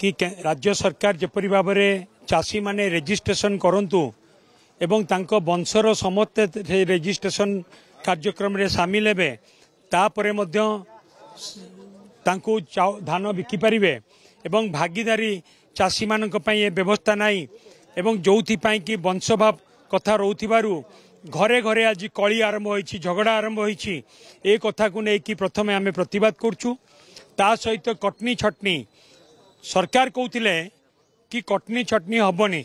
कि राज्य सरकार जपरी भाव में चाषी माने रेजिस्ट्रेशन करंतु एवं तांको वंशर समस्त रेजिस्ट्रेशन कार्यक्रम रे शामिल हेबे तापरे मध्य तांको धान बिकी पारिबे एवं भागीदारी चाषी मानक पई ए व्यवस्था नाही एवं जोथि पई कि वंशभाव कथा रोथिबारु घरे घरे आज कली आरंभ होईछि झगड़ा आरंभ होईछि ए कथा को नै कि प्रथमे आमे प्रतिवाद करछु ता सहित कटनी छटनी सरकार कहते कि कटनी छटनी हेनी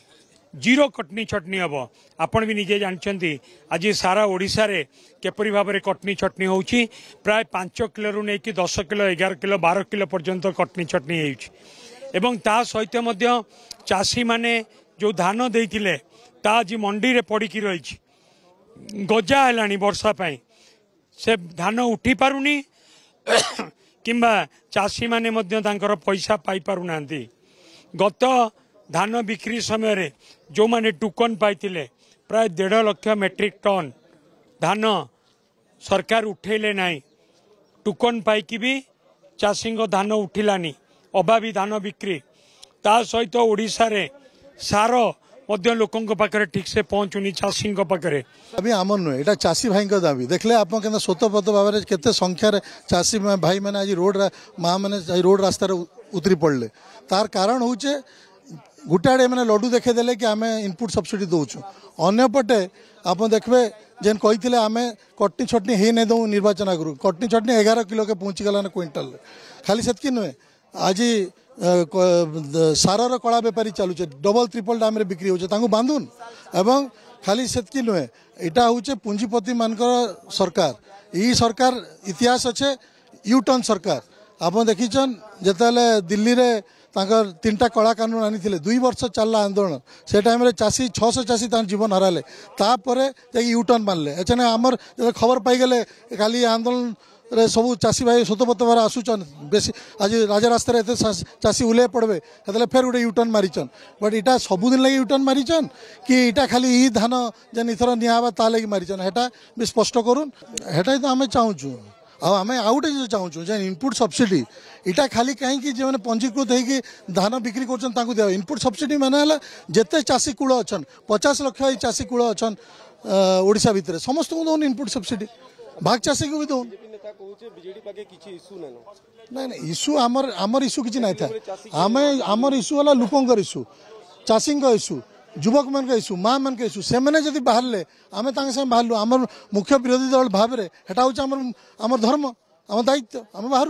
जीरो कटनी छटनी हम आपण भी निजे जानते आज सारा ओडिशा रे केपरी भाव में कटनी छटनी होउछि प्राय 5 किलो रु नहीं कि 10 किलो 11 किलो 12 किलो पर्यंत कटनी छटनी होउछि एवं ता सहित मध्य चाषी माने जो धान देइथिले ता आज मंडी रे पड़िकी रही गजा हेलानी वर्षा पाई से धान उठी पारुनी किंबा चाषी माने मध्य तांकर पैसा पाई पारु नांती गत धान बिक्री समय रे जो माने टोकन पाइतिले प्राय 1.5 लाख मेट्रिक टन धान सरकार उठेले नाही टोकन पाइकी भी चाषी धान उठिलानी अभावी धान बिक्री ता सहित ओडिशा रे सार मध्य लोकों पाखे ठीक से पहुंचुनी चाषी पाखे अभी आमर नुहे यहाँ चाषी भाई दाबी देखले आप स्वतःपत भाव में केते संख्यार चाषी भाई मैंने आज रोड माँ मैंने रोड रास्तार उतरी पड़े तार कारण हूँ गोटे आड़े मैंने लड्डू देखेदेले कि आम इनपुट सब्सिडी दौचु अंपटे आप देखते जेन कही आम कटनी छटनी ही नहीं दऊ निर्वाचन आगु कटनी छटनी 11 किलो के पहुँची गलान क्विंटाल खाली से नुहे आज सारर कला बेपारी चलुचे डबल ट्रिपल दाम रे बिक्री होचे बांधुन एवं खाली से नुहे यहाँ हूँ पुंजीपति मान सरकार यही सरकार इतिहास अच्छे यूटर्न सरकार आप देखीचन जिते दिल्ली रे तांकर 3टा कला कानून आनी 2 वर्ष चलला आंदोलन से टाइम रे चाषी 600 चाषी जीवन हराले तापरे यूटर्न मानले एचे आमर खबर पाई गले खाली आंदोलन रे सब चाषी भाई स्वतःपत भाव आसुचन बेसी आज राजा रास्तार एत चाषी उल्ले पड़े हेतले फेर गोटे यूटर्न मारिचन बट इटा सबुदिन लगे यूटर्न मारिचन कि इटा खाली ई धान जेन इथर नियाबा ता लगी मारिचन हेटा भी स्पष्ट करूँ हेटा तो आम चाहूँ आम आउटे चाहूँ जे इनपुट सब्सिडी इटा खाली कहीं जो मैंने पंजीकृत होगी धान बिक्री कर दिया इनपुट सब्सिडी माने जिते चाषी कूल अच्छा 50 लाख चाषी कूल अच्छा ओडिशा भितर समस्त को दौन इनपुट सब्सिडी भाग चाषी को भी दौन ना इश्यू आमर इश्यू किसी ना था आमर इश्यू है लोकंर इश्यू चाषी इश्यू युवक मान इश्यू माँ मान इश्यू से मैंने जब बाहर आम बाहर आम मुख्य विरोधी दल भाव में हेटा हूँ आम धर्म आम दायित्व आम बाहर